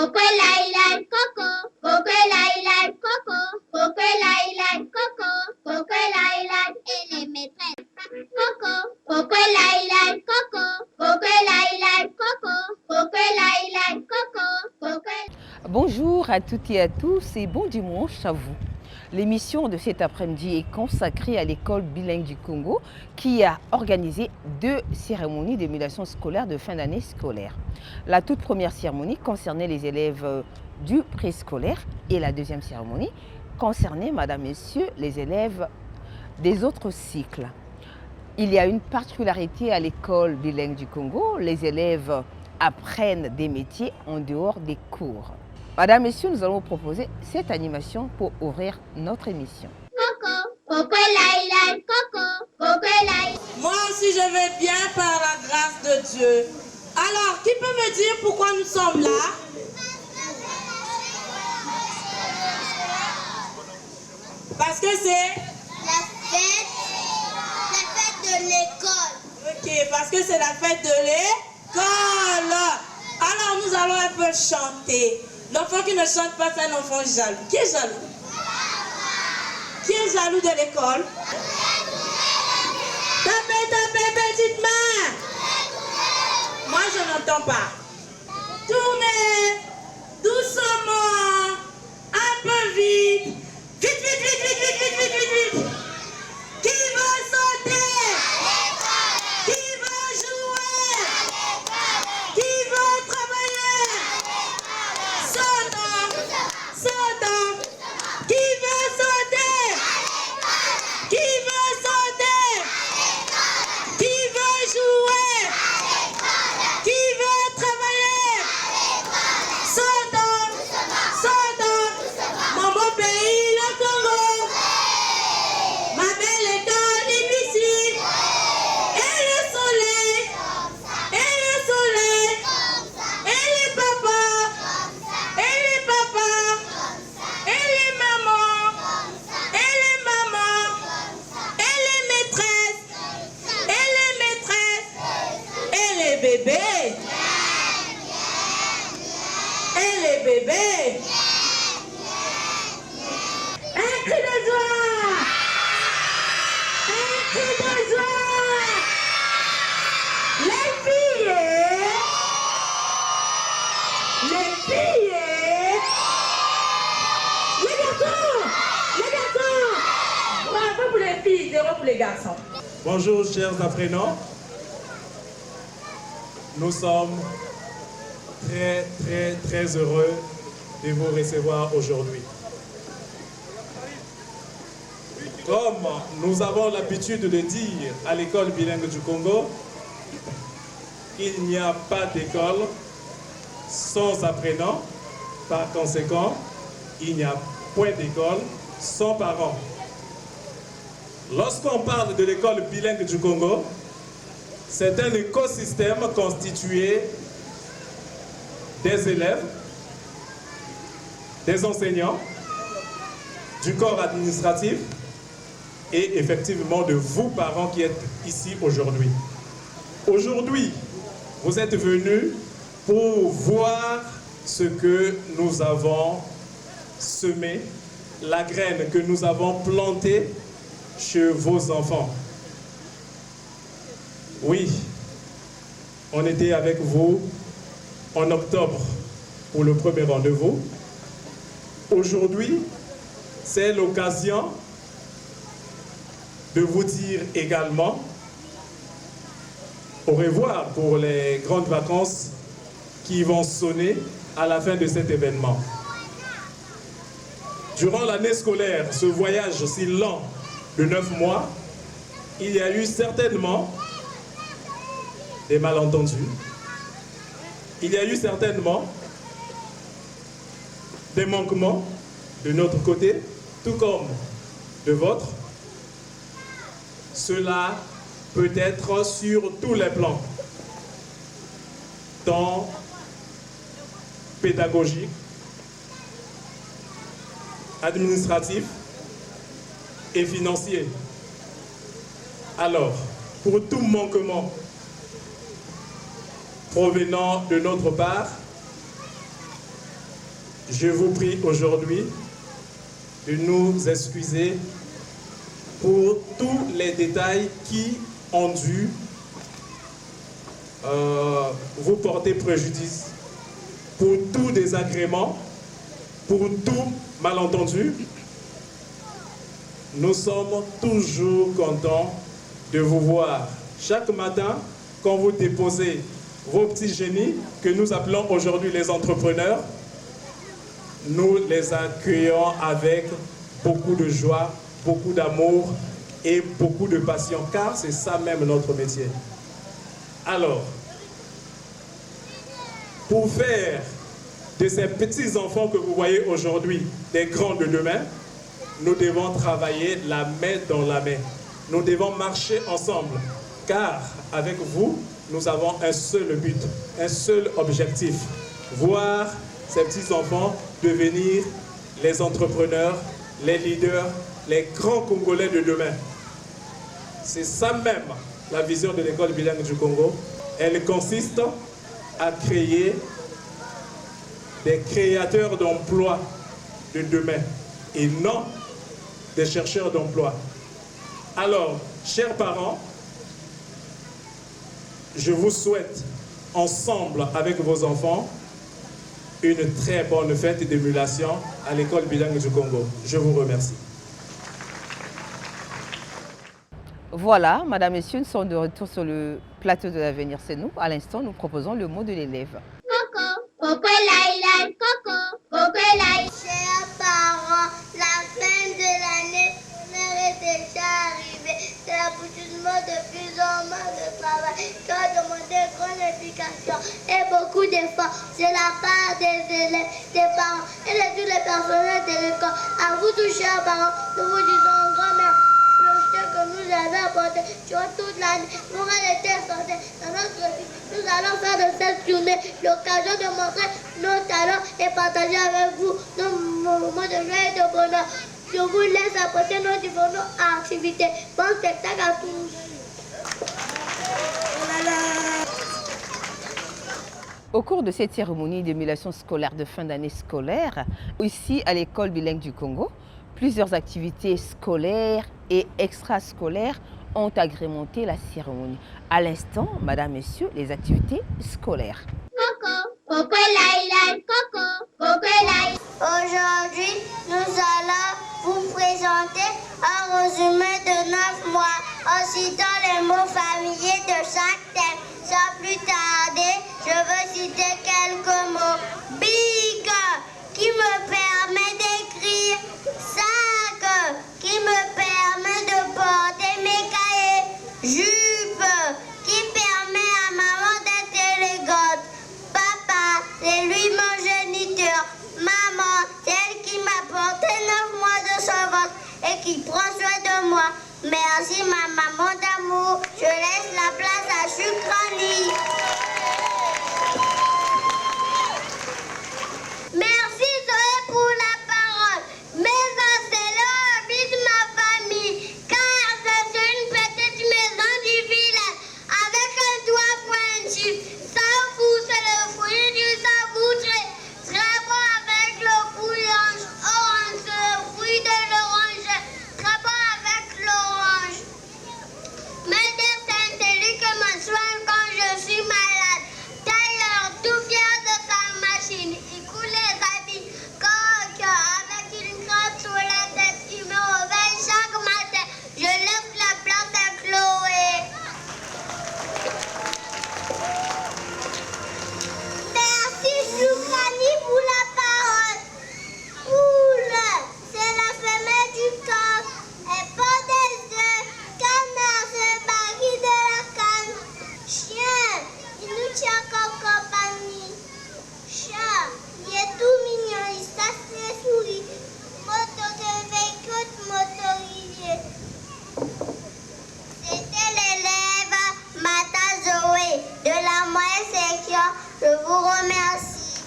Coco Laila Coco, Coco Laila Coco, Coco Laila Coco, Coco Laila et les maîtresses. Coco, Coco Laila Coco, Coco Laila Coco, Coco Laila Coco, Coco. Bonjour à toutes et à tous et bon dimanche à vous. L'émission de cet après-midi est consacrée à l'école bilingue du Congo qui a organisé 2 cérémonies d'émulation scolaire de fin d'année scolaire. La toute première cérémonie concernait les élèves du préscolaire et la deuxième cérémonie concernait, madame, messieurs, les élèves des autres cycles. Il y a une particularité à l'école bilingue du Congo, les élèves apprennent des métiers en dehors des cours. Madame, Messieurs, nous allons vous proposer cette animation pour ouvrir notre émission. Coco, Coco Laila Coco, Coco Laila. Moi aussi je vais bien par la grâce de Dieu. Alors, qui peut me dire pourquoi nous sommes là? Parce que c'est La fête de l'école. ok, parce que c'est la fête de l'école. Alors nous allons un peu chanter. L'enfant qui ne chante pas, c'est un enfant jaloux. Qui est jaloux? Qui est jaloux de l'école? Tapez, tapez, petite main. Moi, je n'entends pas. Tournez doucement, un peu vite. Vite, vite, vite, vite, vite, vite, vite, vite, vite. Qui veut sauter? Qui veut jouer? Qui veut travailler? Sautant, sautant. Qui veut sauter? Qui veut sauter? Qui veut jouer? Qui veut travailler? Sautant, sautant. Mon beau pays, le Congo. Ma belle école ici. Et le soleil. Et le soleil. Et les papas. Et les papas. Et les mamans. Et les mamans. Et les maîtresses. Et les maîtresses. Et les bébés. Et les bébés. Un cri de joie. Un cri de joie. Les filles. Les filles. Les garçons. Les garçons. Bravo pour les filles, 0 pour les garçons. Bonjour chers apprenants, nous sommes très heureux de vous recevoir aujourd'hui. Comme nous avons l'habitude de dire à l'école bilingue du Congo, il n'y a pas d'école sans apprenants, par conséquent, il n'y a point d'école sans parents. Lorsqu'on parle de l'école bilingue du Congo, c'est un écosystème constitué des élèves, des enseignants, du corps administratif et effectivement de vous, parents qui êtes ici aujourd'hui. Aujourd'hui, vous êtes venus pour voir ce que nous avons semé, la graine que nous avons plantée chez vos enfants. Oui, on était avec vous en octobre pour le premier rendez-vous. Aujourd'hui, c'est l'occasion de vous dire également au revoir pour les grandes vacances qui vont sonner à la fin de cet événement. Durant l'année scolaire, ce voyage si lent de 9 mois, il y a eu certainement des malentendus. Il y a eu certainement des manquements de notre côté, tout comme de votre. Cela peut être sur tous les plans, tant pédagogique, administratif et financier. Alors, pour tout manquement provenant de notre part, je vous prie aujourd'hui de nous excuser pour tous les détails qui ont dû vous porter préjudice, pour tout désagrément, pour tout malentendu. Nous sommes toujours contents de vous voir chaque matin quand vous déposez vos petits génies que nous appelons aujourd'hui les entrepreneurs. Nous les accueillons avec beaucoup de joie, beaucoup d'amour et beaucoup de passion, car c'est ça même notre métier. Alors, pour faire de ces petits enfants que vous voyez aujourd'hui des grands de demain, nous devons travailler la main dans la main. Nous devons marcher ensemble, car avec vous, nous avons un seul but, un seul objectif, voir ces petits enfants devenir les entrepreneurs, les leaders, les grands Congolais de demain. C'est ça même la vision de l'école bilingue du Congo. Elle consiste à créer des créateurs d'emplois de demain et non des chercheurs d'emploi. Alors, chers parents, je vous souhaite, ensemble avec vos enfants, une très bonne fête d'émulation à l'école bilingue du Congo. Je vous remercie. Voilà, Madame, Messieurs, nous sommes de retour sur le plateau de l'avenir, c'est nous. À l'instant, nous proposons le mot de l'élève. Coco, coco laïlaï, coco, coco laïlaï. Chers parents, la fin de l'année est déjà arrivée. C'est l'aboutissement de plusieurs mois de travail qui a demandé grande implication et beaucoup d'efforts de la part des élèves, des parents et de tous les personnels de l'école. À vous tous, chers parents, nous vous disons un grand merci. Que nous avons apporté durant toute l'année. Nous était santé dans notre vie. Nous allons faire de cette journée l'occasion de montrer nos talents et partager avec vous nos moments de joie et de bonheur. Je vous laisse apprécier nos différentes activités. Bon spectacle à tous. Au cours de cette cérémonie d'émulation scolaire de fin d'année scolaire, ici à l'école bilingue du Congo, plusieurs activités scolaires et extrascolaires ont agrémenté la cérémonie. À l'instant, Madame, Messieurs, les activités scolaires. Coco, coco laïlaï, coco, coco laïlaï. Aujourd'hui, nous allons vous présenter un résumé de 9 mois en citant les mots familiers de chaque thème. Sans plus tarder, je veux citer quelques mots. Big, qui me permet d'écrire. Sac, qui me permet de porter mes cahiers. Jupe, qui permet à maman d'être élégante. Papa, c'est lui mon géniteur. Maman, celle qui m'a porté 9 mois de son ventre et qui prend soin de moi. Merci ma maman d'amour. Je laisse la place à Chukrani. Merci Zoé pour la parole. Mais c'est l'envie de ma famille, car je suis une petite maison du village avec un toit pointu. Savou, c'est le fruit du savoutré. Très bon avec le fruit orange, c'est le fruit de l'orange. Très bon avec l'orange. Mais c'est lui qui me soigne quand je suis malade. D'ailleurs, tout fier de sa machine, il coule les habits. Avec une crotte sur la tête, il me réveille chaque matin. Je laisse la place à Chloé. Merci Choukani pour la parole. Poule, c'est la femelle du corps. Elle pond des œufs. Canard, c'est le baril de la canne. Chien, il nous tient comme compagnie. Chat, il est tout mignon, il sasse les souris. Moto de véhicule motorisé. C'était l'élève Mata Zoé de la moyenne section. Je vous remercie.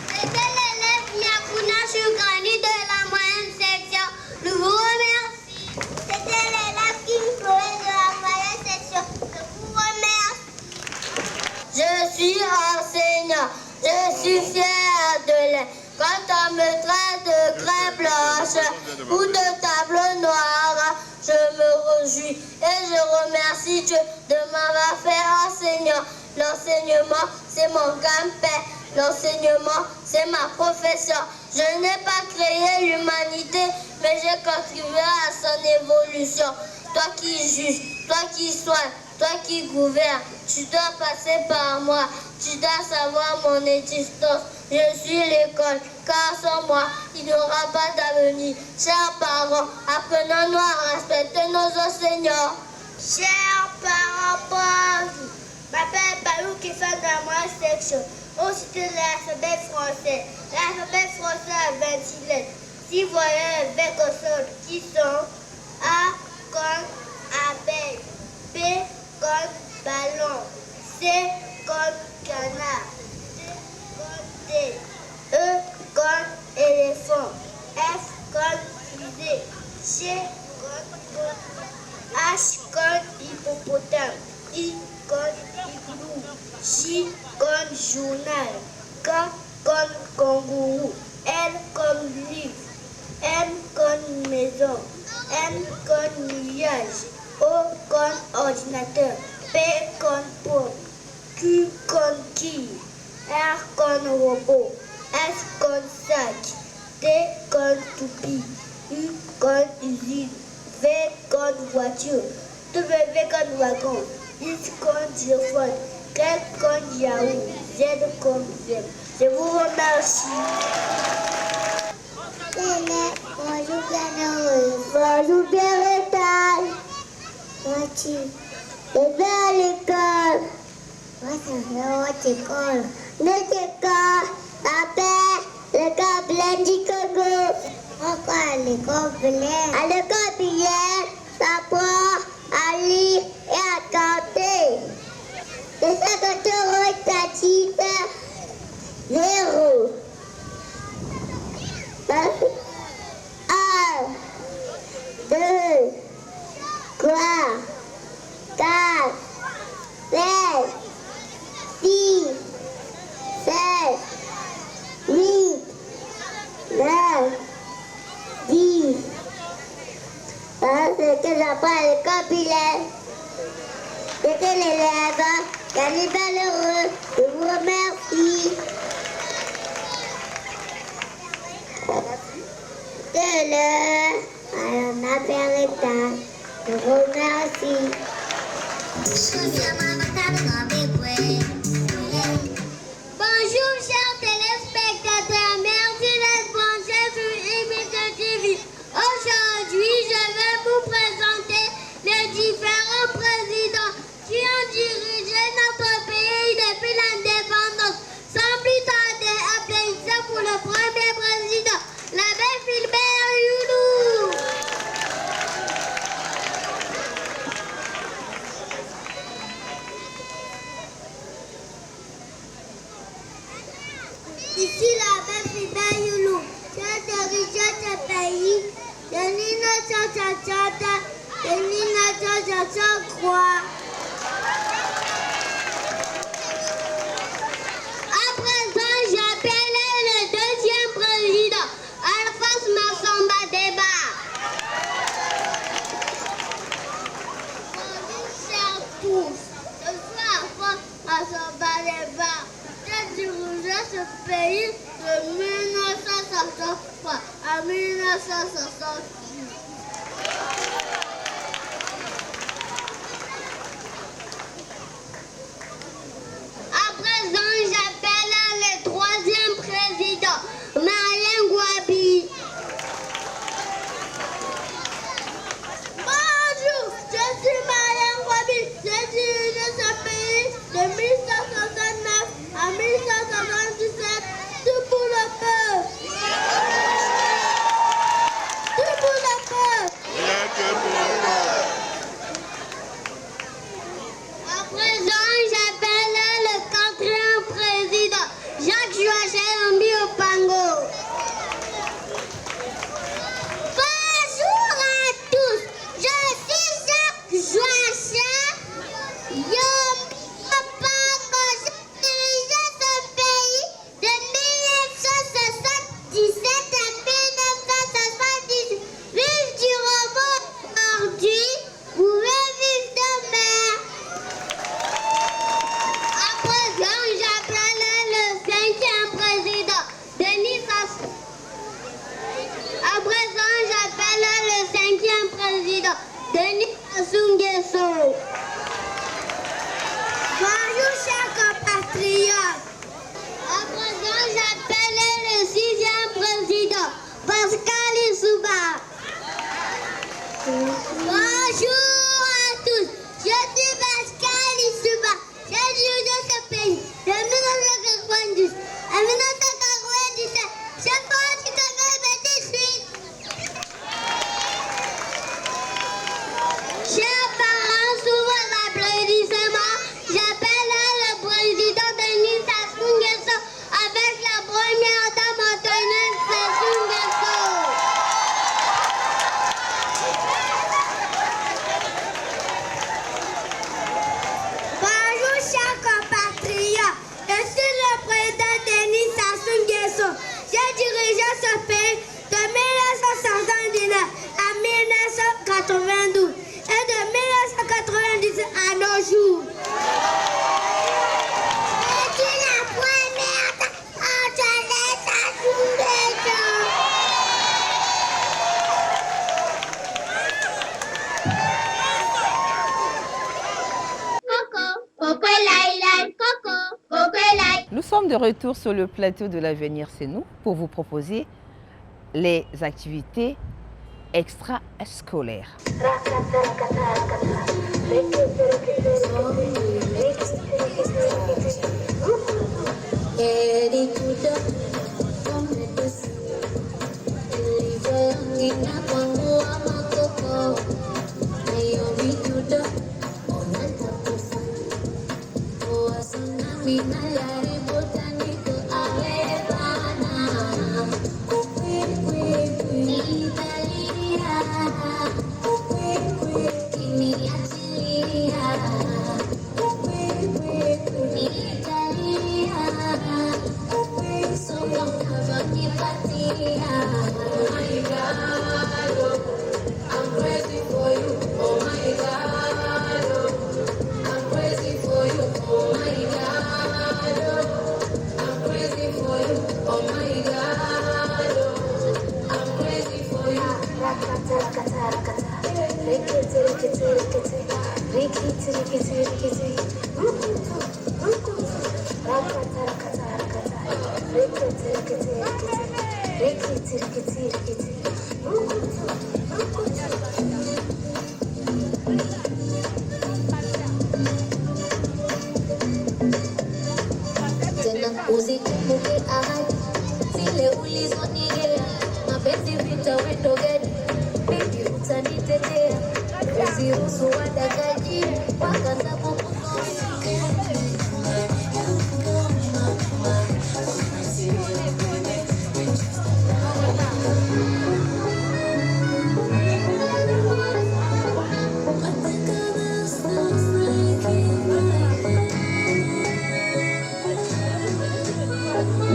C'était l'élève Miakuna Choukani de la moyenne section. Je vous remercie. C'était l'élève Kim Chloé de la moyenne section. Je vous remercie. Je suis enseignant. Je suis fière de l'être. plaît. Quand on me traite de craie blanche ou de table noire, je me réjouis et je remercie Dieu de m'avoir fait enseignant. L'enseignement, c'est mon gagne-pain. L'enseignement, c'est ma profession. Je n'ai pas créé l'humanité, mais j'ai contribué à son évolution. Toi qui juges, toi qui soignes, toi qui gouvernes, tu dois passer par moi. Tu dois savoir mon existence. Je suis l'école, car sans moi, il n'y aura pas d'avenir. Chers parents, apprenons-nous à respecter nos enseignants. Chers parents pauvres, m'appelle Balou qui fait dans ma section. On cite l'alphabet français. L'alphabet français a 26 lettres. Si vous voyez les consonnes qui sont A comme abeille, B comme ballon, C comme canard, D comme thé, E comme éléphant, F comme fusée, G comme poule, H comme hippopotame, I comme igloo, J comme journal, K comme kangourou, L comme livre, M comme maison, N comme nuage, O comme ordinateur, P comme pomme, Q comme quille, R comme robot, S comme sac, T comme toupie, U comme usine, V comme voiture, W comme wagon, X comme téléphone, K comme Yahoo, Z comme zèbre. Je vous remercie. Bonjour bien bonjour bien rétal. Voici, je vais à l'école. Moi, ça fait votre école. Notre école s'appelle l'école Blaine du Congo. Pourquoi à l'école Blaine? À l'école Blaine, ça apprend à lire et à compter. Les 50 euros statiques, 0. 1, 2, 3, 4, 5, 6, 7, 8, 9, 10. Ça, c'est que j'apprends à l'école Blaine. C'était l'élève Yannick Valeureux. Je vous remercie. C'est l'heure à la Beretta. Je vous remercie. Bonjour chers téléspectateurs, merci d'être branchés sur IBT TV. Aujourd'hui, je vais vous présenter les différents présidents qui ont dirigé notre pays depuis l'indépendance. Sans plus tarder, applaudissez pour le premier président, l'abbé Philbert Youlou. Ici l'abbé Philbert Youlou, qui a dirigé ce pays de 1960 à 1963. À présent, j'appelle le deuxième président, Alphonse Massamba Deba. Bonjour chers tous, je suis Alphonse Massamba Deba. J'ai dirigé ce pays de 1963 à 1968. À présent, j'appelle le troisième président, Marlène Gouabi. Bonjour, je suis Marlène Gouabi. J'ai dirigé ce pays de 1969 à 1977, tout pour le peuple. Tout pour de retour sur le plateau de l'Avenir, c'est nous, pour vous proposer les activités extrascolaires.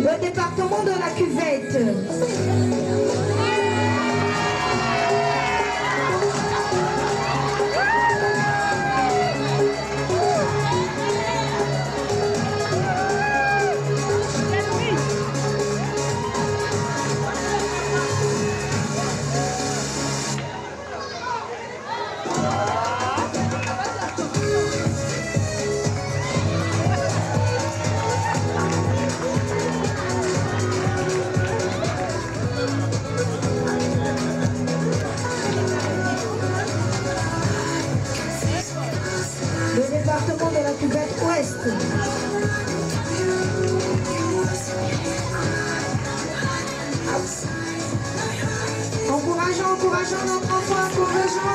Le département de la cuvette. Le département de la cuvette ouest. Encourageons notre enfant, encourageons.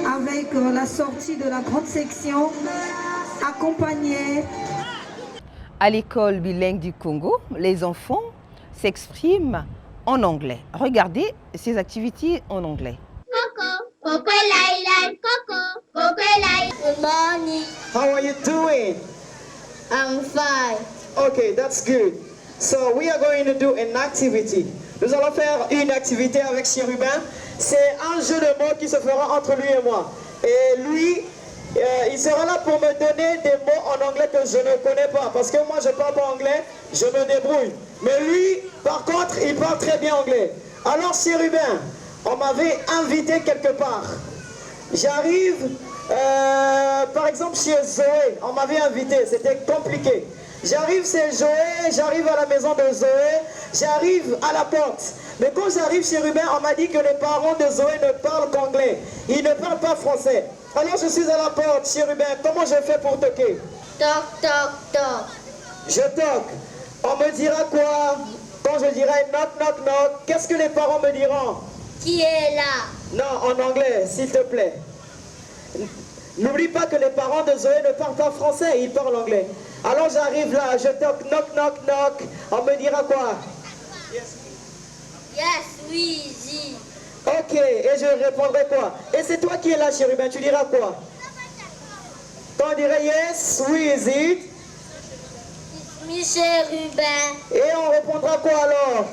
Avec la sortie de la grande section, accompagnée. À l'école bilingue du Congo, les enfants s'expriment en anglais. Regardez ces activités en anglais. Coco, Coco Laila, Coco, Coco Laila. Good morning. How are you doing? I'm fine. Okay, that's good. So we are going to do an activity. Nous allons faire une activité avec Chérubin. C'est un jeu de mots qui se fera entre lui et moi. Et lui, il sera là pour me donner des mots en anglais que je ne connais pas. Parce que moi, je ne parle pas anglais, je me débrouille. Mais lui, par contre, il parle très bien anglais. Alors Chérubin, on m'avait invité quelque part. J'arrive, par exemple, chez Zoé. On m'avait invité, c'était compliqué. J'arrive chez Zoé, j'arrive à la maison de Zoé, j'arrive à la porte. Mais quand j'arrive chez Rubin, on m'a dit que les parents de Zoé ne parlent qu'anglais. Ils ne parlent pas français. Alors je suis à la porte chez Rubin. Comment je fais pour toquer? Toc, toc, toc. Je toque. On me dira quoi? Quand je dirai knock, knock, knock, qu'est-ce que les parents me diront? Qui est là? Non, en anglais, s'il te plaît. N'oublie pas que les parents de Zoé ne parlent pas français, ils parlent anglais. Alors j'arrive là, je toque, knock, knock, knock. On me dira quoi? Yes, oui, Ok, et je répondrai quoi? Et c'est toi qui es là, chérubin, tu diras quoi? Quand on dirait yes, oui, is it? Michel Rubin. Et on répondra quoi alors?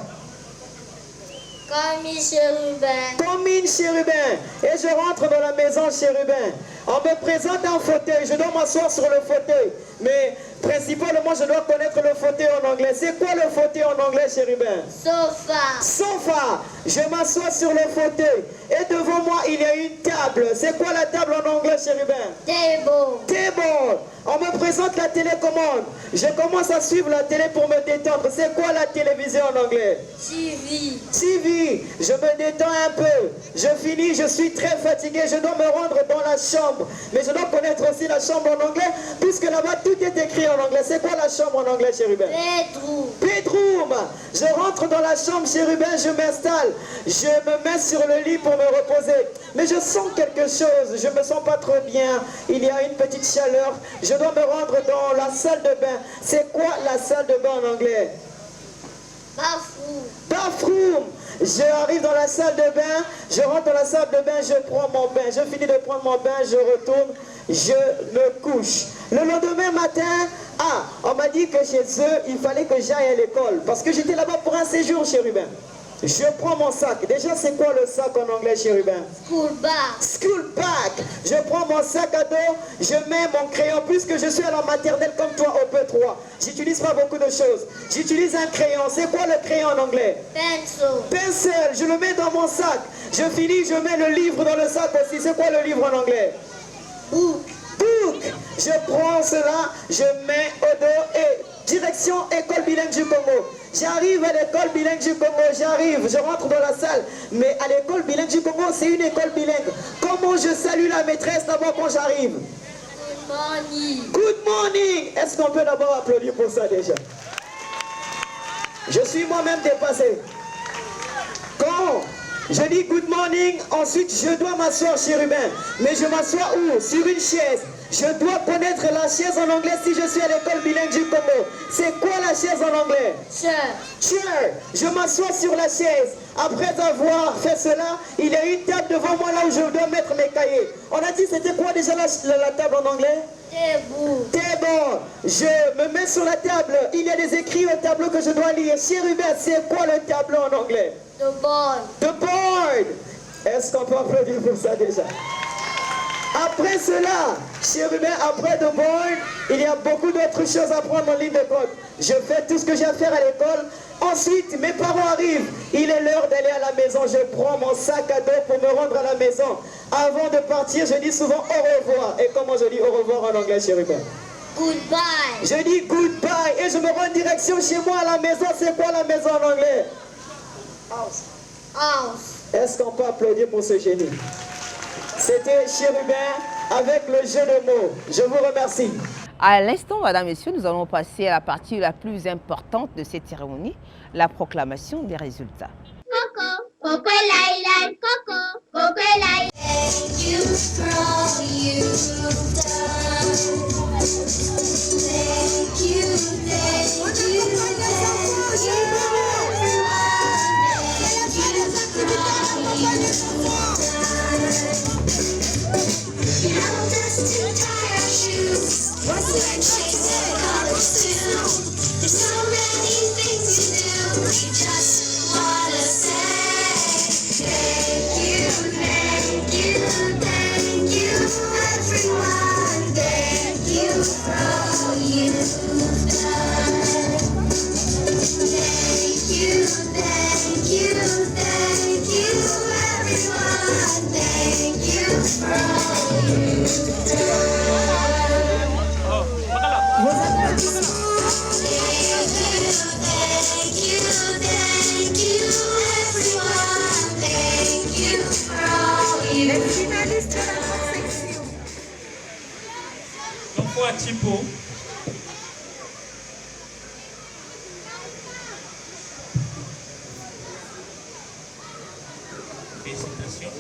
Comme Michel Rubin. Comme une chérubin. Et je rentre dans la maison chérubin. On me présente un fauteuil. Je dois m'asseoir sur le fauteuil. Mais principalement, je dois connaître le fauteuil en anglais. C'est quoi le fauteuil en anglais, chérubin? Sofa. Sofa. Je m'assois sur le fauteuil. Et devant moi, il y a une table. C'est quoi la table en anglais, chérubin? Table. Table. On me présente la télécommande. Je commence à suivre la télé pour me détendre. C'est quoi la télévision en anglais? TV. TV. Je me détends un peu. Je finis, je suis très fatigué. Je dois me rendre dans la chambre. Mais je dois connaître aussi la chambre en anglais, puisque là-bas tout est écrit en anglais. C'est quoi la chambre en anglais, chérubin? Bedroom. Bedroom. Je rentre dans la chambre, chérubin, je m'installe. Je me mets sur le lit pour me reposer. Mais je sens quelque chose. Je me sens pas trop bien. Il y a une petite chaleur. Je dois me rendre dans la salle de bain. C'est quoi la salle de bain en anglais? Bathroom. Bathroom. J'arrive dans la salle de bain, je rentre dans la salle de bain, je prends mon bain. Je finis de prendre mon bain, je retourne, je me couche. Le lendemain matin, on m'a dit que chez eux, il fallait que j'aille à l'école. Parce que j'étais là-bas pour un séjour, chérubin. Je prends mon sac. Déjà, c'est quoi le sac en anglais, chérubin? School bag. School bag. Je prends mon sac à dos, je mets mon crayon. Puisque je suis à la maternelle comme toi au P3, j'utilise pas beaucoup de choses. J'utilise un crayon. C'est quoi le crayon en anglais? Pencil. Pencil. Je le mets dans mon sac. Je finis, je mets le livre dans le sac aussi. C'est quoi le livre en anglais? Book. Book. Je prends cela, je mets au dos et direction école bilingue du Congo. J'arrive à l'école bilingue du Congo, je rentre dans la salle. Mais à l'école bilingue du Congo, c'est une école bilingue. Comment je salue la maîtresse d'abord quand j'arrive? Good morning. Good morning. Est-ce qu'on peut d'abord applaudir pour ça déjà? Je suis moi-même dépassé. Quand je dis good morning, ensuite je dois m'asseoir, chérubin. Mais je m'assois où? Sur une chaise. Je dois connaître la chaise en anglais si je suis à l'école bilingue du Congo. C'est quoi la chaise en anglais? Chair. Chair. Je m'assois sur la chaise. Après avoir fait cela, il y a une table devant moi là où je dois mettre mes cahiers. On a dit c'était quoi déjà la table en anglais? Table. Table. Je me mets sur la table. Il y a des écrits au tableau que je dois lire. Chérubin, c'est quoi le tableau en anglais? The board. The board. Est-ce qu'on peut applaudir pour ça déjà? Après cela, chérubin, après The board, il y a beaucoup d'autres choses à prendre en ligne de compte. Je fais tout ce que j'ai à faire à l'école. Ensuite, mes parents arrivent. Il est l'heure d'aller à la maison. Je prends mon sac à dos pour me rendre à la maison. Avant de partir, je dis souvent au revoir. Et comment je dis au revoir en anglais, chérubin? Goodbye. Je dis goodbye et je me rends en direction chez moi à la maison. C'est quoi la maison en anglais? House. House. Est-ce qu'on peut applaudir pour ce génie? C'était Chérubin avec le jeu de mots. Je vous remercie. À l'instant, Madame, Messieurs, nous allons passer à la partie la plus importante de cette cérémonie, la proclamation des résultats. Coco, Coco Laila, Coco, Coco Laila. Thank you for all you've done. Thank you, thank you, thank you, everyone. Thank you for all you've done. You helped us to tie our shoes. We're chasing colors too. There's so many things to do. We just wanna say thank you, thank you, thank you, everyone. Thank you for all you've done. Thank you, thank you, thank you, everyone. Thank you for all you've done. L'enfant Tipo. Félicitations.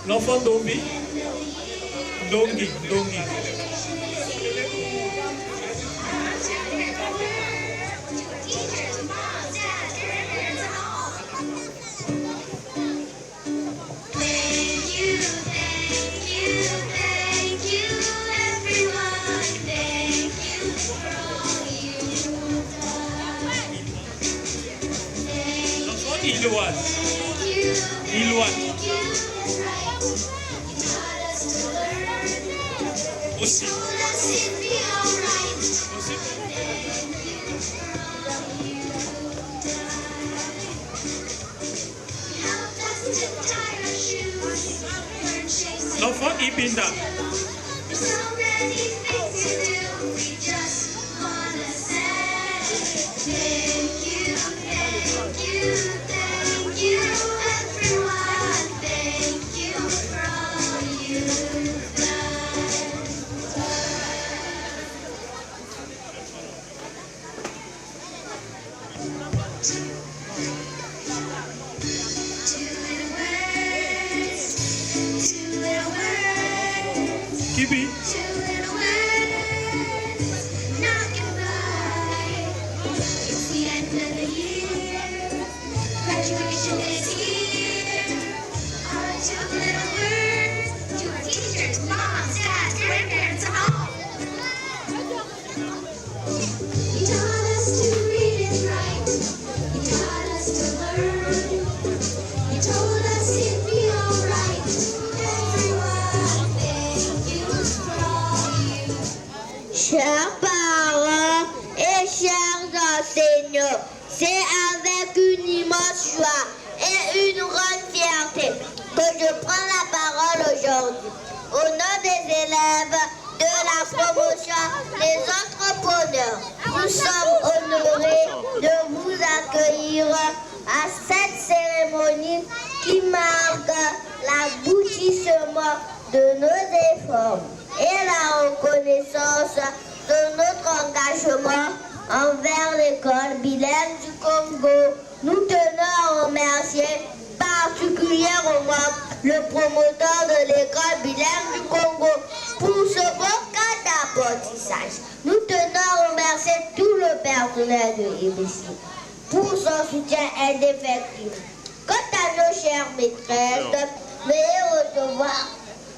L'enfant Dombi. Dongi. Iloise. Aussi. L'enfant Ibinda. Kibi. Graduation is here. Our two little words to our teachers, moms, dads, grandparents, and all. You taught us to read and write. You taught us to learn. You told us it'd be alright. Everyone, thank you for all you. Chers parents et chers enseignants, c'est avec une immense joie et une grande fierté que je prends la parole aujourd'hui. Au nom des élèves de la promotion des entrepreneurs, nous sommes honorés de vous accueillir à cette cérémonie qui marque l'aboutissement de nos efforts et la reconnaissance de notre engagement envers l'école bilingue du Congo. Nous tenons à remercier particulièrement le promoteur de l'école bilingue du Congo pour ce beau cadre d'apprentissage. Nous tenons à remercier tout le personnel de l'EBC pour son soutien indéfectible. Quant à nos chères maîtresses, veuillez recevoir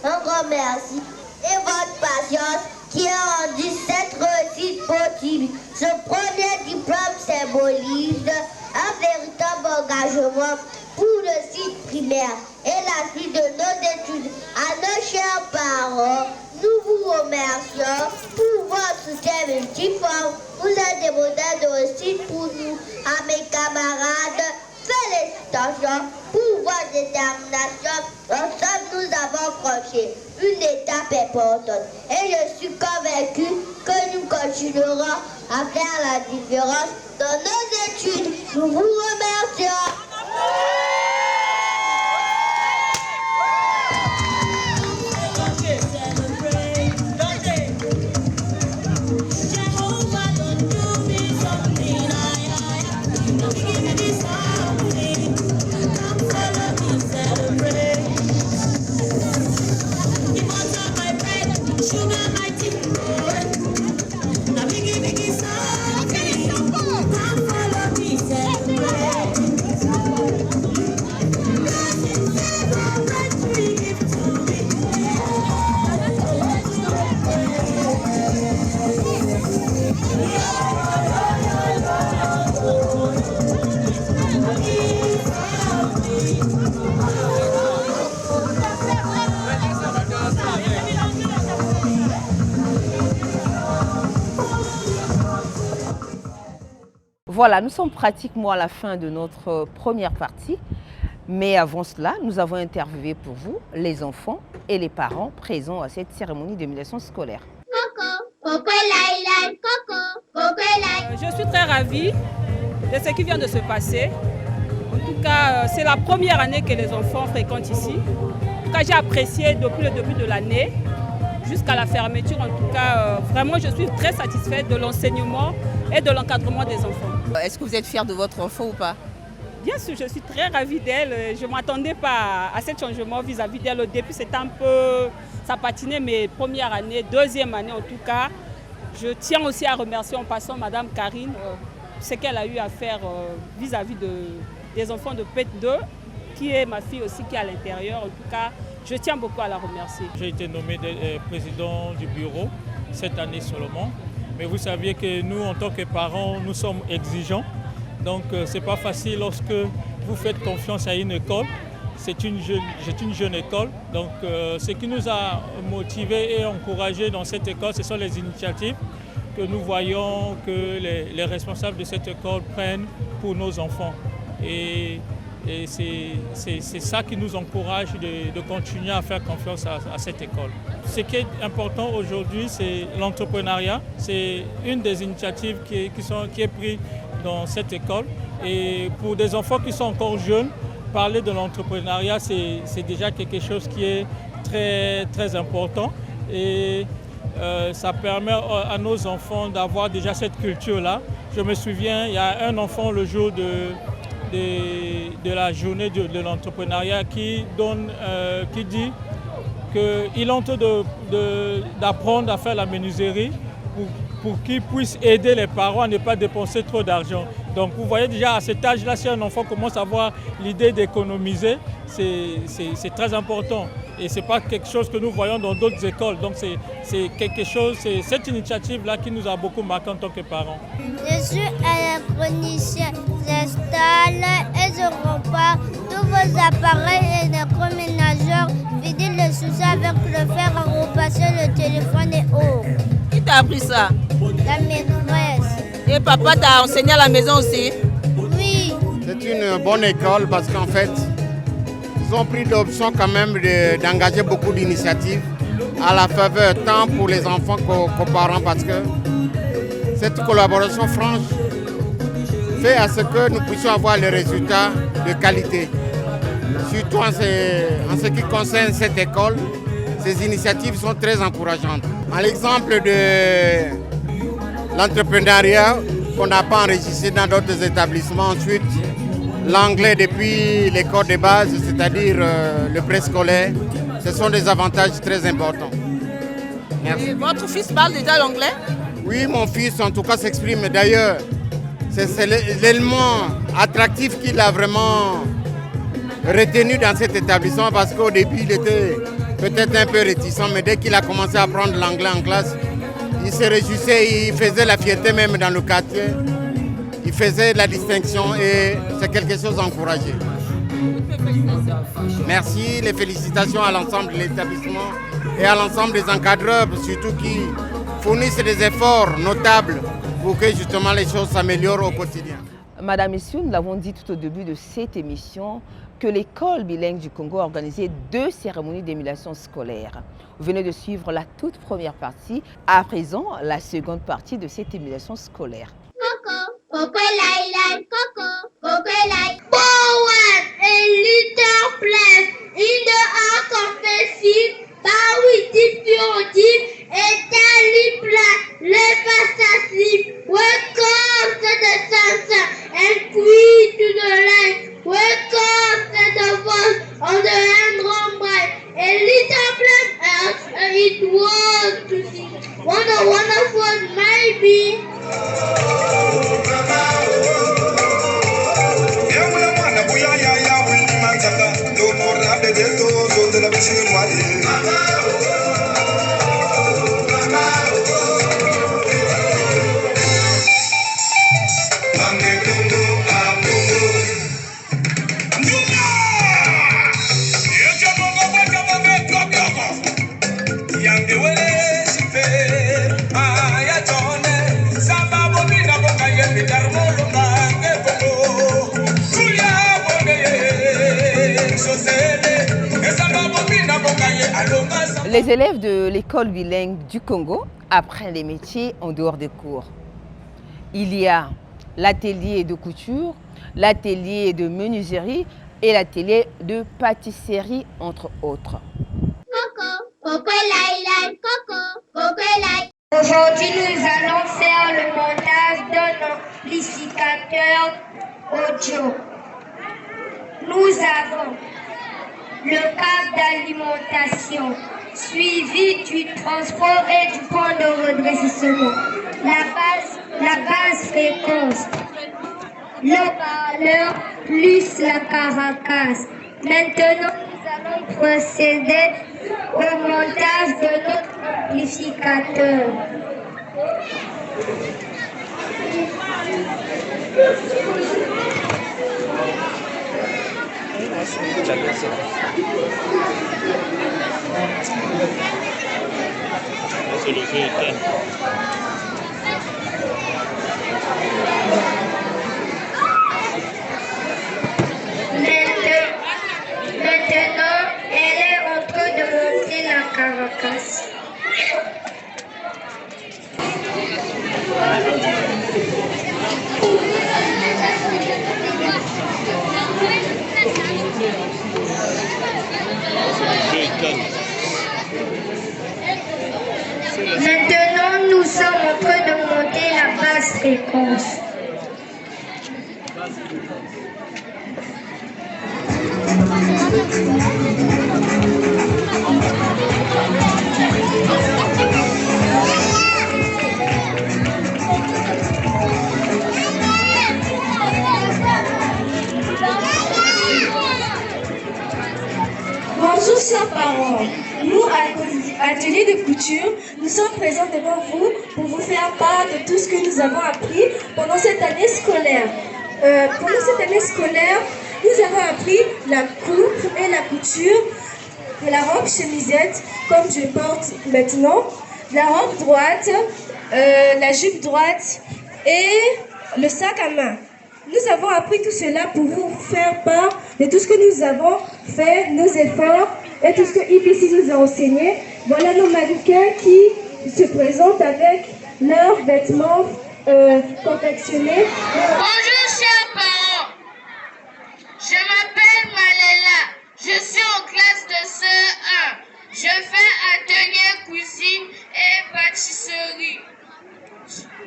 un grand merci et votre patience qui a rendu cette réussite possible. Ce premier diplôme symbolise un véritable engagement pour le site primaire et la suite de nos études. À nos chers parents, nous vous remercions pour votre soutien multiforme. Vous êtes des modèles de réussite pour nous. À mes camarades, félicitations pour votre détermination. Ensemble, nous avons franchi une étape importante. Et je suis convaincue que nous continuerons à faire la différence dans nos études. Nous vous remercions. Voilà, nous sommes pratiquement à la fin de notre première partie. Mais avant cela, nous avons interviewé pour vous les enfants et les parents présents à cette cérémonie d'émulation scolaire. Je suis très ravie de ce qui vient de se passer. En tout cas, c'est la première année que les enfants fréquentent ici. En tout cas, j'ai apprécié depuis le début de l'année jusqu'à la fermeture. En tout cas, vraiment, je suis très satisfaite de l'enseignement et de l'encadrement des enfants. Est-ce que vous êtes fiers de votre enfant ou pas? Bien sûr, je suis très ravie d'elle. Je ne m'attendais pas à ce changement vis-à-vis d'elle. Au début, c'était un peu... Ça patinait mes premières années, deuxième année en tout cas. Je tiens aussi à remercier en passant Madame Karine, ce qu'elle a eu à faire vis-à-vis des enfants de PET2, qui est ma fille aussi qui est à l'intérieur. En tout cas, je tiens beaucoup à la remercier. J'ai été nommé président du bureau cette année seulement. Mais vous saviez que nous, en tant que parents, nous sommes exigeants. Donc, ce n'est pas facile lorsque vous faites confiance à une école. C'est une jeune école. Donc, ce qui nous a motivés et encouragés dans cette école, ce sont les initiatives que nous voyons que les responsables de cette école prennent pour nos enfants. Et c'est ça qui nous encourage de continuer à faire confiance à cette école. Ce qui est important aujourd'hui, c'est l'entrepreneuriat. C'est une des initiatives qui est prise dans cette école. Et pour des enfants qui sont encore jeunes, parler de l'entrepreneuriat, c'est déjà quelque chose qui est très, très important. Et ça permet à nos enfants d'avoir déjà cette culture-là. Je me souviens, il y a un enfant le jour de la journée de l'entrepreneuriat qui dit qu'il est en train d'apprendre à faire la menuiserie pour qu'il puisse aider les parents à ne pas dépenser trop d'argent. Donc vous voyez déjà à cet âge-là, si un enfant commence à avoir l'idée d'économiser, c'est très important. Et ce n'est pas quelque chose que nous voyons dans d'autres écoles. Donc c'est quelque chose, c'est cette initiative-là qui nous a beaucoup marqué en tant que parents. Je suis électronicien. J'installe et je repars tous vos appareils électroménageurs, vider le sous-sol avec le fer à repasser le téléphone et autres. Qui t'a appris ça? La maîtresse. Et papa t'a enseigné à la maison aussi? Oui. C'est une bonne école parce qu'en fait, ils ont pris l'option quand même d'engager beaucoup d'initiatives à la faveur tant pour les enfants qu'aux parents parce que cette collaboration franche fait à ce que nous puissions avoir les résultats de qualité. Surtout en ce qui concerne cette école, ces initiatives sont très encourageantes. À l'exemple de l'entrepreneuriat qu'on n'a pas enregistré dans d'autres établissements, ensuite l'anglais depuis l'école de base, c'est-à-dire le préscolaire, ce sont des avantages très importants. Merci. Et votre fils parle déjà l'anglais? Oui, mon fils en tout cas s'exprime. D'ailleurs, c'est l'élément attractif qu'il a vraiment retenu dans cet établissement parce qu'au début, il était peut-être un peu réticent, mais dès qu'il a commencé à apprendre l'anglais en classe, il se réjouissait, il faisait la fierté même dans le quartier. Il faisait la distinction et c'est quelque chose d'encouragé. Merci, les félicitations à l'ensemble de l'établissement et à l'ensemble des encadreurs, surtout qui fournissent des efforts notables pour que justement les choses s'améliorent au quotidien. Madame, Messieurs, nous l'avons dit tout au début de cette émission que l'école bilingue du Congo a organisé 2 cérémonies d'émulation scolaire. Vous venez de suivre la toute première partie, à présent la seconde partie de cette émulation scolaire. Coco, Coco Laila, Coco, Coco Laila. Forward, a little place in the arc of the sea, par oui, dit, et plat, le passassi, welcome to the sunset, and queen to the light, welcome to the voice on the hand drum bright, a little place as it was to see, wonderful maybe. Les élèves de l'école bilingue du Congo apprennent les métiers en dehors des cours. Il y a l'atelier de couture, l'atelier de menuiserie et l'atelier de pâtisserie, entre autres. Coco, Coco Laila, Coco, Coco Laila. Aujourd'hui, nous allons faire le montage d'un amplificateur audio. nous avons le cap d'alimentation, suivi du transport et du point de redressement. La base fréquence, le parleur plus la caracasse. Maintenant, nous allons procéder au montage de notre amplificateur. Maintenant, elle est en train de monter la caracasse. Maintenant, nous sommes en train de monter la basse fréquence. Bonjour chers parents, nous à l'atelier de couture, nous sommes présents devant vous pour vous faire part de tout ce que nous avons appris pendant cette année scolaire. Nous avons appris la coupe et la couture de la robe chemisette comme je porte maintenant, la robe droite, la jupe droite et le sac à main. Nous avons appris tout cela pour vous faire part de tout ce que nous avons fait, nos efforts et tout ce que IPC nous a enseigné. Voilà nos mannequins qui se présentent avec leurs vêtements confectionnés. Bonjour chers parents, je m'appelle Maléla, je suis en classe de CE1. Je fais atelier cuisine et pâtisserie.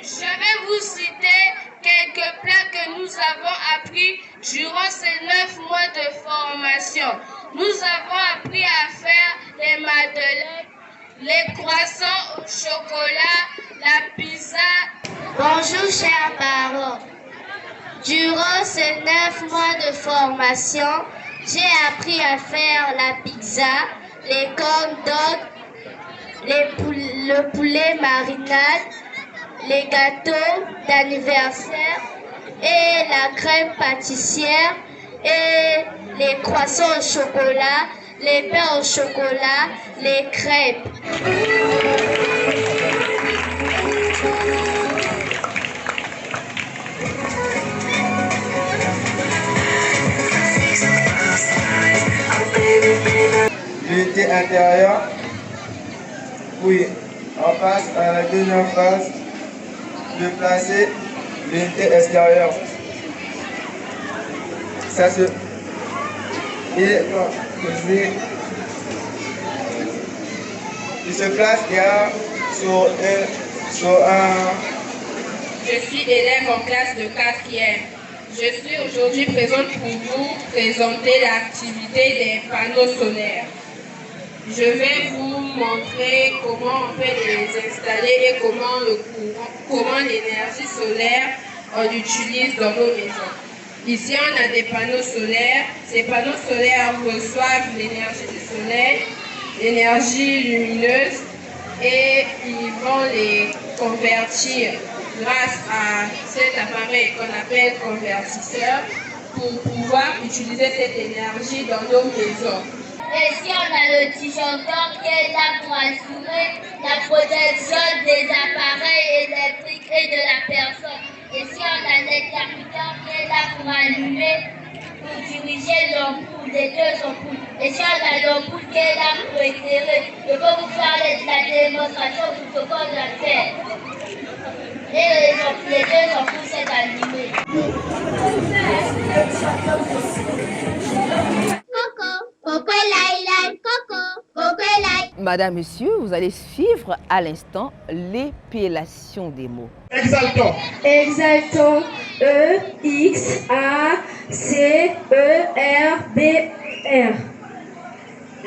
Je vais vous citer quelques plats que nous avons appris durant ces 9 mois de formation. Nous avons appris à faire les madeleines, les croissants au chocolat, la pizza. Bonjour chers parents. Durant ces 9 mois de formation, j'ai appris à faire la pizza, les corn dogs, le poulet marinade, les gâteaux d'anniversaire et la crème pâtissière et les croissants au chocolat, les pains au chocolat, les crêpes. L'unité intérieure, oui, on passe à la deuxième phase de placer l'unité extérieure. Ça se... Il se place derrière sur un... Je suis élève en classe de 4e. Je suis aujourd'hui présente pour vous présenter l'activité des panneaux solaires. Je vais vous montrer comment on peut les installer et comment l'énergie solaire on l'utilise dans nos maisons. Ici, on a des panneaux solaires. Ces panneaux solaires reçoivent l'énergie du soleil, l'énergie lumineuse, et ils vont les convertir grâce à cet appareil qu'on appelle convertisseur pour pouvoir utiliser cette énergie dans nos maisons. Et si on a le disjoncteur qui est là pour assurer la protection des appareils électriques et de la personne. Et si on a l'interrupteur qui est là pour allumer, pour diriger l'ampoule, les deux ampoules. Et si on a l'ampoule qui est là pour éclairer, je peux vous faire la démonstration de ce qu'on a fait. Et les deux ampoules sont allumées. Madame, monsieur, vous allez suivre à l'instant l'épellation des mots. Exaltons. Exaltons. E, X, A, C, E, R,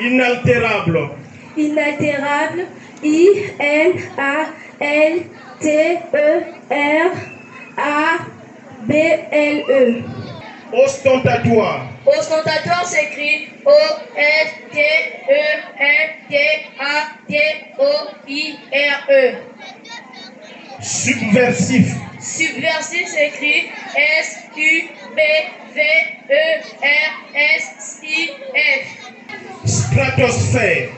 Inaltérable. Inaltérable. I-N-A-L-T-E-R-A-B-L-E. Ostentatoire. Ostentatoire s'écrit O-S-T-E-N-T-A-T-O-I-R-E. Subversif. Subversif s'écrit S-U-B-V-E-R-S-I-F. Stratosphère.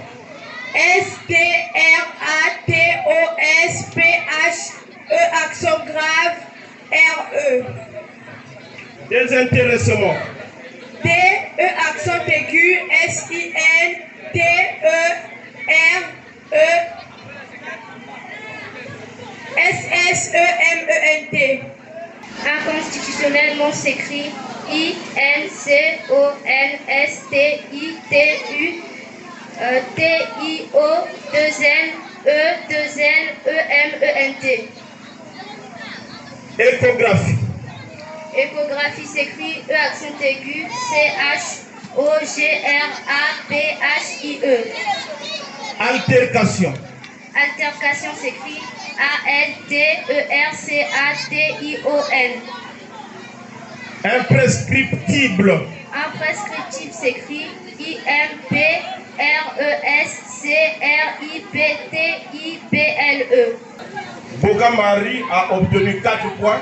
S-T-R-A-T-O-S-P-H-E accent grave R-E. Désintéressement. D-E accent aigu S-I-N-T-E-R-E S-S-E-M-E-N-T. Inconstitutionnellement s'écrit I-N-C-O-N-S-T-I-T-U T-I-O-2-N-E-2-N-E-M-E-N-T. Échographie. Échographie s'écrit E accent aigu C-H-O-G-R-A-P-H-I-E. Altercation. Altercation s'écrit A-L-T-E-R-C-A-T-I-O-N. Imprescriptible. Imprescriptible s'écrit I-M-P-R-E-S-C-R-I-P-T-I-B-L-E. Bogamari a obtenu 4 points.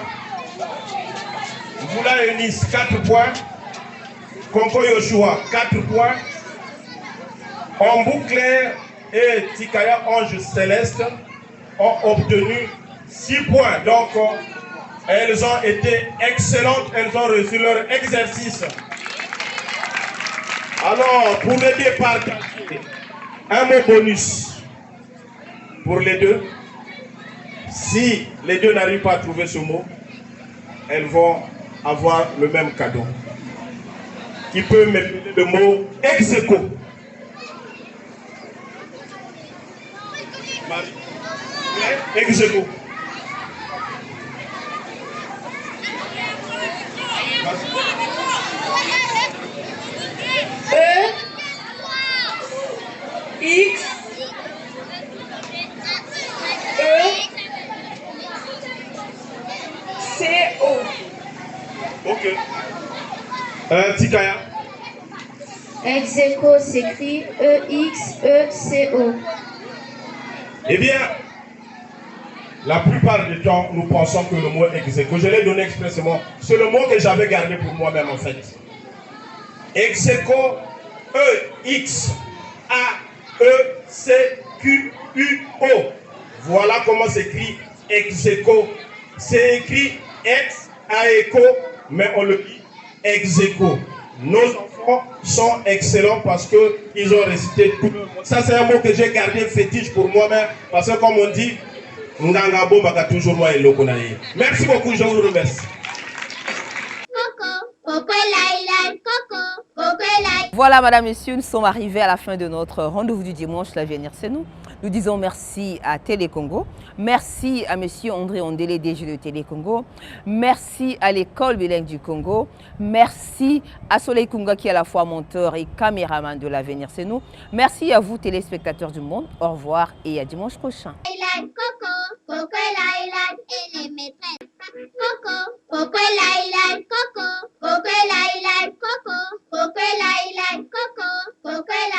Moula Eunice 4 points. Konko Yoshua 4 points. Ambou Claire et Tikaya Ange Céleste ont obtenu 6 points. Donc, elles ont été excellentes. Elles ont reçu leur exercice. Alors, pour les départager, un mot bonus pour les deux. Si les deux n'arrivent pas à trouver ce mot, elles vont avoir le même cadeau. Qui peut m'appeler le mot ex aequo. Ex aequo. E-X E-C-O. Ok. Tikaya. Ex aequo s'écrit E-X-E-C-O. Eh bien, la plupart du temps, nous pensons que le mot ex aequo, je l'ai donné expressément, c'est le mot que j'avais gardé pour moi-même en fait. Ex aequo, E-X-A-E-C-Q-U-O. Voilà comment s'écrit ex aequo. C'est écrit ex aequo, mais on le dit ex aequo. Nos enfants sont excellents parce qu'ils ont récité tout. Ça, c'est un mot que j'ai gardé fétiche pour moi-même. Parce que, comme on dit, Ngangabo Baka toujours moi et Lokonaye. Merci beaucoup, je vous remercie. Voilà, madame, messieurs, nous sommes arrivés à la fin de notre rendez-vous du dimanche, l'avenir c'est nous. Nous disons merci à Télé Congo, merci à monsieur André Ondélé, DG de Télé Congo, merci à l'école bilingue du Congo, merci à Soleil Kunga qui est à la fois monteur et caméraman de l'avenir c'est nous. Merci à vous, téléspectateurs du monde. Au revoir et à dimanche prochain. Coco, Coco et les maîtresses. Coco, Coco et Coco, Coco et Coco, Coco et Coco, Coco et